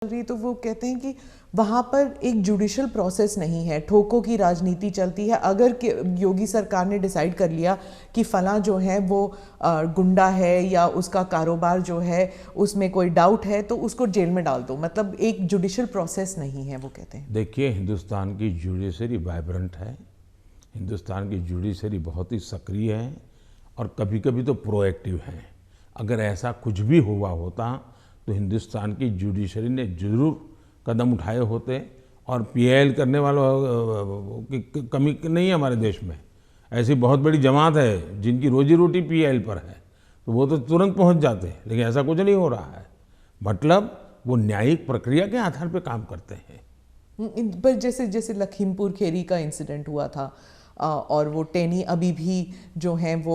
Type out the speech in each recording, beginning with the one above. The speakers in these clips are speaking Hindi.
रही तो वो कहते हैं कि वहाँ पर एक जुडिशल प्रोसेस नहीं है, ठोकों की राजनीति चलती है। अगर योगी सरकार ने डिसाइड कर लिया कि फला जो है वो गुंडा है या उसका कारोबार जो है उसमें कोई डाउट है तो उसको जेल में डाल दो, मतलब एक जुडिशल प्रोसेस नहीं है, वो कहते हैं। देखिए, हिंदुस्तान की जुडिशरी वाइब्रेंट है, हिंदुस्तान की जुडिशरी बहुत ही सक्रिय है और कभी कभी तो प्रोएक्टिव है। अगर ऐसा कुछ भी हुआ होता तो हिंदुस्तान की जुडिशरी ने जरूर कदम उठाए होते और पीआईएल करने वालों की कमी नहीं है हमारे देश में। ऐसी बहुत बड़ी जमात है जिनकी रोजी रोटी पीआईएल पर है, तो वो तो तुरंत पहुंच जाते हैं, लेकिन ऐसा कुछ नहीं हो रहा है। मतलब वो न्यायिक प्रक्रिया के आधार पर काम करते हैं। पर जैसे जैसे लखीमपुर खेरी का इंसिडेंट हुआ था और वो टेनी अभी भी जो हैं वो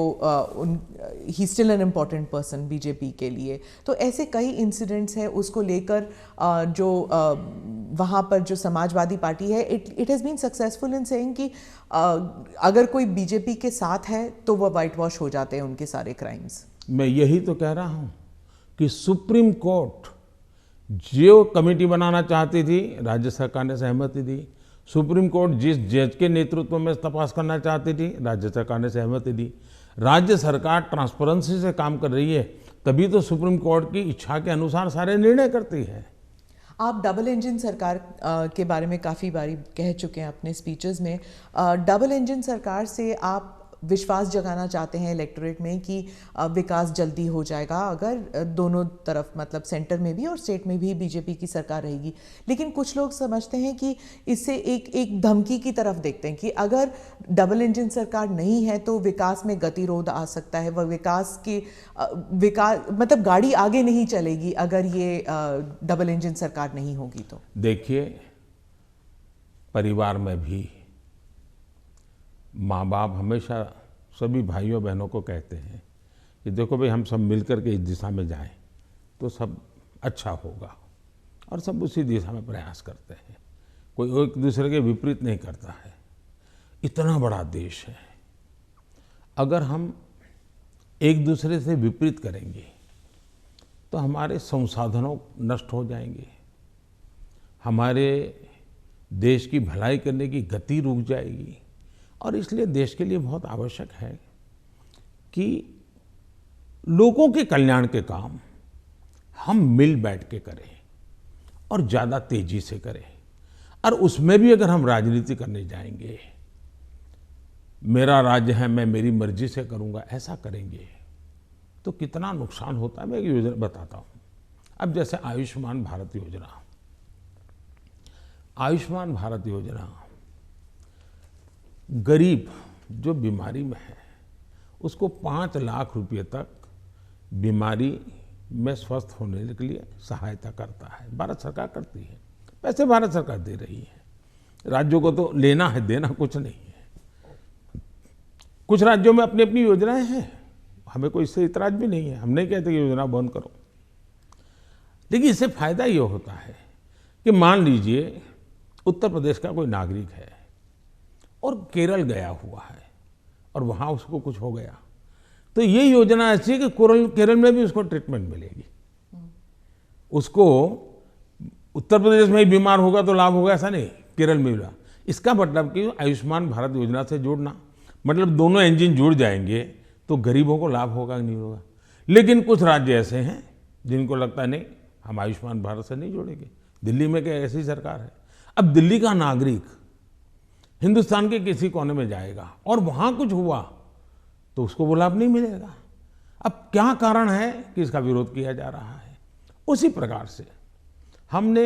he still an important person BJP के लिए, तो ऐसे कई इंसिडेंट्स हैं उसको लेकर जो वहाँ पर जो समाजवादी पार्टी है it has been successful in saying कि अगर कोई बीजेपी के साथ है तो वह वाइट वॉश हो जाते हैं उनके सारे क्राइम्स। मैं यही तो कह रहा हूँ कि सुप्रीम कोर्ट जो कमेटी बनाना चाहती थी, राज्य सरकार ने सहमति दी। सुप्रीम कोर्ट जिस जज के नेतृत्व में तपास करना चाहती थी, राज्य सरकार ने सहमति दी। राज्य सरकार ट्रांसपेरेंसी से काम कर रही है, तभी तो सुप्रीम कोर्ट की इच्छा के अनुसार सारे निर्णय करती है। आप डबल इंजन सरकार के बारे में काफ़ी बारी कह चुके हैं अपने स्पीचेस में। डबल इंजन सरकार से आप विश्वास जगाना चाहते हैं इलेक्टोरेट में कि विकास जल्दी हो जाएगा अगर दोनों तरफ, मतलब सेंटर में भी और स्टेट में भी बीजेपी की सरकार रहेगी। लेकिन कुछ लोग समझते हैं कि इससे एक धमकी की तरफ देखते हैं कि अगर डबल इंजन सरकार नहीं है तो विकास में गतिरोध आ सकता है, वह विकास मतलब गाड़ी आगे नहीं चलेगी अगर ये डबल इंजन सरकार नहीं होगी तो। देखिए, परिवार में भी माँ बाप हमेशा सभी भाइयों बहनों को कहते हैं कि देखो भाई, हम सब मिलकर के इस दिशा में जाएं तो सब अच्छा होगा, और सब उसी दिशा में प्रयास करते हैं। कोई एक दूसरे के विपरीत नहीं करता है। इतना बड़ा देश है, अगर हम एक दूसरे से विपरीत करेंगे तो हमारे संसाधनों नष्ट हो जाएंगे, हमारे देश की भलाई करने की गति रुक जाएगी। और इसलिए देश के लिए बहुत आवश्यक है कि लोगों के कल्याण के काम हम मिल बैठ के करें और ज़्यादा तेजी से करें। और उसमें भी अगर हम राजनीति करने जाएंगे, मेरा राज्य है मैं मेरी मर्जी से करूंगा, ऐसा करेंगे तो कितना नुकसान होता है। मैं एक योजना बताता हूँ। अब जैसे आयुष्मान भारत योजना, आयुष्मान भारत योजना गरीब जो बीमारी में है उसको 5 लाख रुपए तक बीमारी में स्वस्थ होने के लिए सहायता करता है। भारत सरकार करती है, पैसे भारत सरकार दे रही है। राज्यों को तो लेना है, देना कुछ नहीं है। कुछ राज्यों में अपनी अपनी योजनाएं हैं, हमें कोई इससे इतराज भी नहीं है। हम नहीं कहते कि योजना बंद करो, लेकिन इससे फायदा ये होता है कि मान लीजिए उत्तर प्रदेश का कोई नागरिक है और केरल गया हुआ है और वहाँ उसको कुछ हो गया, तो ये योजना ऐसी है कि केरल में भी उसको ट्रीटमेंट मिलेगी। उसको उत्तर प्रदेश में ही बीमार होगा तो लाभ होगा ऐसा नहीं, केरल में भी लाभ। इसका मतलब कि आयुष्मान भारत योजना से जोड़ना मतलब दोनों इंजन जुड़ जाएंगे तो गरीबों को लाभ होगा नहीं होगा। लेकिन कुछ राज्य ऐसे हैं जिनको लगता है नहीं, हम आयुष्मान भारत से नहीं जोड़ेंगे। दिल्ली में क्या ऐसी सरकार है। अब दिल्ली का नागरिक हिंदुस्तान के किसी कोने में जाएगा और वहां कुछ हुआ तो उसको वो लाभ नहीं मिलेगा। अब क्या कारण है कि इसका विरोध किया जा रहा है। उसी प्रकार से हमने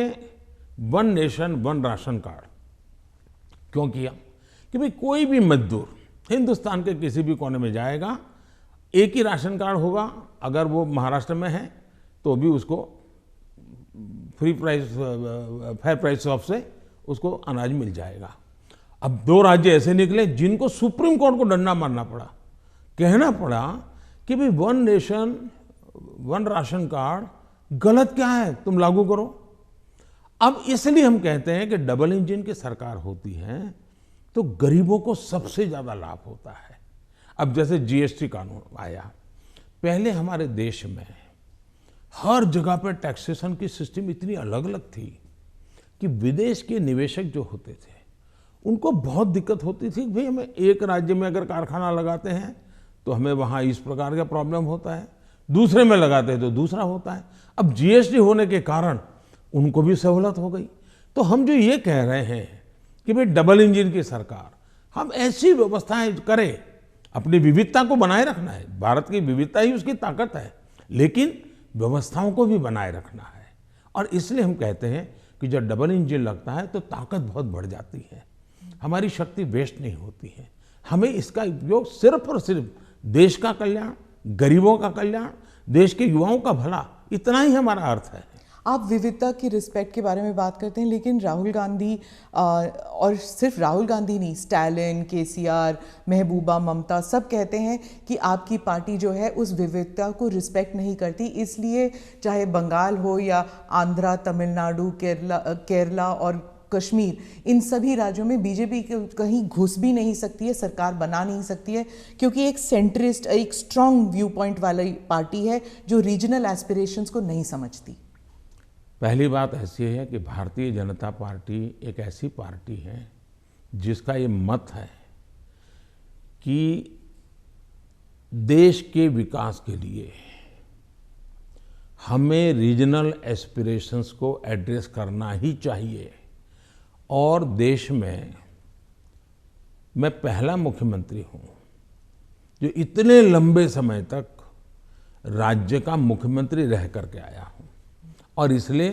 one nation one ration card क्यों किया कि भाई कोई भी मजदूर हिंदुस्तान के किसी भी कोने में जाएगा, एक ही राशन कार्ड होगा। अगर वो महाराष्ट्र में है तो भी उसको फेयर प्राइस ऑफ से उसको अनाज मिल जाएगा। अब 2 राज्य ऐसे निकले जिनको सुप्रीम कोर्ट को डंडा मारना पड़ा, कहना पड़ा कि भाई one nation one ration card गलत क्या है, तुम लागू करो। अब इसलिए हम कहते हैं कि डबल इंजन की सरकार होती है तो गरीबों को सबसे ज्यादा लाभ होता है। अब जैसे जीएसटी कानून आया, पहले हमारे देश में हर जगह पर टैक्सेशन की सिस्टम इतनी अलग अलग थी कि विदेश के निवेशक जो होते थे उनको बहुत दिक्कत होती थी कि भाई हमें एक राज्य में अगर कारखाना लगाते हैं तो हमें वहाँ इस प्रकार का प्रॉब्लम होता है, दूसरे में लगाते हैं तो दूसरा होता है। अब जीएसटी होने के कारण उनको भी सहूलत हो गई। तो हम जो ये कह रहे हैं कि भाई डबल इंजन की सरकार, हम ऐसी व्यवस्थाएं करें, अपनी विविधता को बनाए रखना है, भारत की विविधता ही उसकी ताकत है, लेकिन व्यवस्थाओं को भी बनाए रखना है। और इसलिए हम कहते हैं कि जब डबल इंजन लगता है तो ताकत बहुत बढ़ जाती है, हमारी शक्ति वेस्ट नहीं होती है। हमें इसका उपयोग सिर्फ और सिर्फ देश का कल्याण, गरीबों का कल्याण, देश के युवाओं का भला, इतना ही हमारा अर्थ है। आप विविधता की रिस्पेक्ट के बारे में बात करते हैं, लेकिन राहुल गांधी और सिर्फ राहुल गांधी नहीं, स्टालिन, केसीआर, महबूबा, ममता सब कहते हैं कि आपकी पार्टी जो है उस विविधता को रिस्पेक्ट नहीं करती, इसलिए चाहे बंगाल हो या आंध्रा, तमिलनाडु, केरला और कश्मीर, इन सभी राज्यों में बीजेपी कहीं घुस भी नहीं सकती है, सरकार बना नहीं सकती है, क्योंकि एक सेंट्रिस्ट, एक स्ट्रॉन्ग व्यू पॉइंट वाली पार्टी है जो रीजनल एस्पिरेशंस को नहीं समझती। पहली बात ऐसी है कि भारतीय जनता पार्टी एक ऐसी पार्टी है जिसका ये मत है कि देश के विकास के लिए हमें रीजनल एस्पिरेशंस को एड्रेस करना ही चाहिए। और देश में मैं पहला मुख्यमंत्री हूँ जो इतने लंबे समय तक राज्य का मुख्यमंत्री रह करके आया हूँ, और इसलिए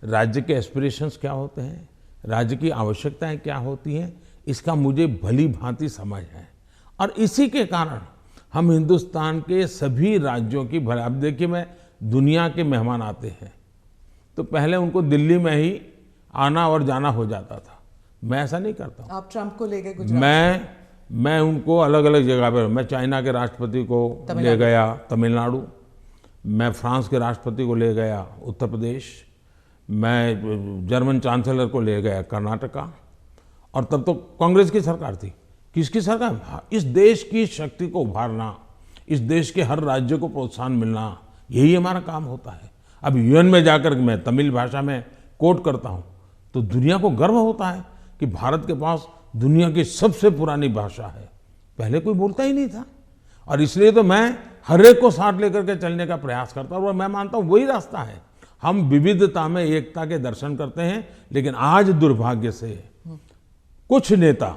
राज्य के एस्पिरेशंस क्या होते हैं, राज्य की आवश्यकताएं क्या होती हैं, इसका मुझे भली भांति समझ है। और इसी के कारण हम हिंदुस्तान के सभी राज्यों की भला, अब देखिए मैं दुनिया के मेहमान आते हैं तो पहले उनको दिल्ली में ही आना और जाना हो जाता था, मैं ऐसा नहीं करता हूँ। आप ट्रंप को ले गए गुजरात? मैं उनको अलग अलग जगह पर, मैं चाइना के राष्ट्रपति को ले गया तमिलनाडु, मैं फ्रांस के राष्ट्रपति को ले गया उत्तर प्रदेश, मैं जर्मन चांसलर को ले गया कर्नाटका, और तब तो कांग्रेस की सरकार थी। किसकी सरकार? इस देश की शक्ति को उभारना, इस देश के हर राज्य को प्रोत्साहन मिलना, यही हमारा काम होता है। अब यूएन में जाकर मैं तमिल भाषा में कोट करता हूँ तो दुनिया को गर्व होता है कि भारत के पास दुनिया की सबसे पुरानी भाषा है, पहले कोई बोलता ही नहीं था। और इसलिए तो मैं हर एक को साथ लेकर के चलने का प्रयास करता हूँ, और मैं मानता हूँ वही रास्ता है। हम विविधता में एकता के दर्शन करते हैं, लेकिन आज दुर्भाग्य से कुछ नेता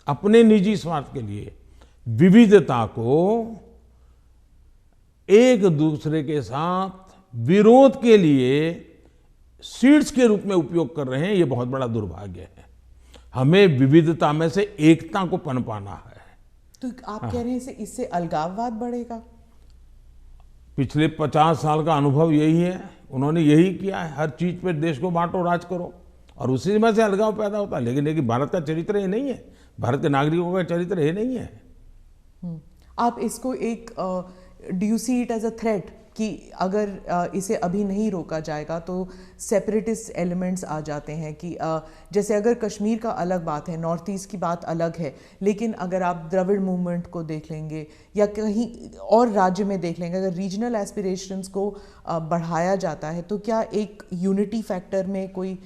अपने निजी स्वार्थ के लिए विविधता को एक दूसरे के साथ विरोध के लिए सीड्स के रूप में उपयोग कर रहे हैं। ये बहुत बड़ा दुर्भाग्य है। हमें विविधता में से एकता को पनपाना है। तो आप कह रहे हैं इससे अलगाववाद बढ़ेगा? पिछले 50 साल का अनुभव यही है, उन्होंने यही किया है, हर चीज पे देश को बांटो, राज करो, और उसी में से अलगाव पैदा होता है। लेकिन भारत का चरित्र ये नहीं है, भारत के नागरिकों का चरित्र ये नहीं है। आप इसको एक do you see it as a threat कि अगर इसे अभी नहीं रोका जाएगा तो सेपरेटिस्ट एलिमेंट्स आ जाते हैं कि जैसे अगर कश्मीर का अलग बात है, नॉर्थ ईस्ट की बात अलग है, लेकिन अगर आप द्रविड़ मूवमेंट को देख लेंगे या कहीं और राज्य में देख लेंगे, अगर रीजनल एस्पिरेशंस को बढ़ाया जाता है तो क्या एक यूनिटी फैक्टर में कोई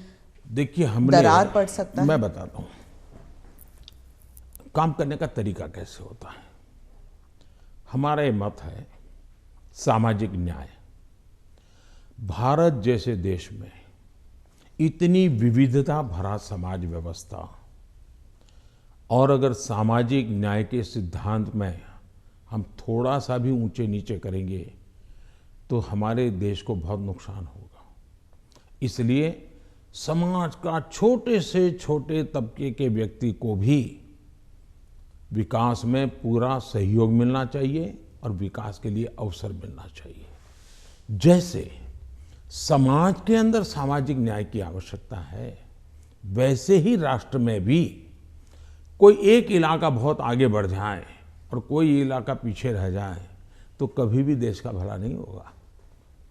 देखिए हमने दरार पड़ सकता है? मैं बताता हूँ काम करने का तरीका कैसे होता है। हमारा ये मत है सामाजिक न्याय। भारत जैसे देश में इतनी विविधता भरा समाज व्यवस्था, और अगर सामाजिक न्याय के सिद्धांत में हम थोड़ा सा भी ऊंचे नीचे करेंगे तो हमारे देश को बहुत नुकसान होगा। इसलिए समाज का छोटे से छोटे तबके के व्यक्ति को भी विकास में पूरा सहयोग मिलना चाहिए और विकास के लिए अवसर मिलना चाहिए। जैसे समाज के अंदर सामाजिक न्याय की आवश्यकता है, वैसे ही राष्ट्र में भी कोई एक इलाका बहुत आगे बढ़ जाए और कोई इलाका पीछे रह जाए तो कभी भी देश का भला नहीं होगा।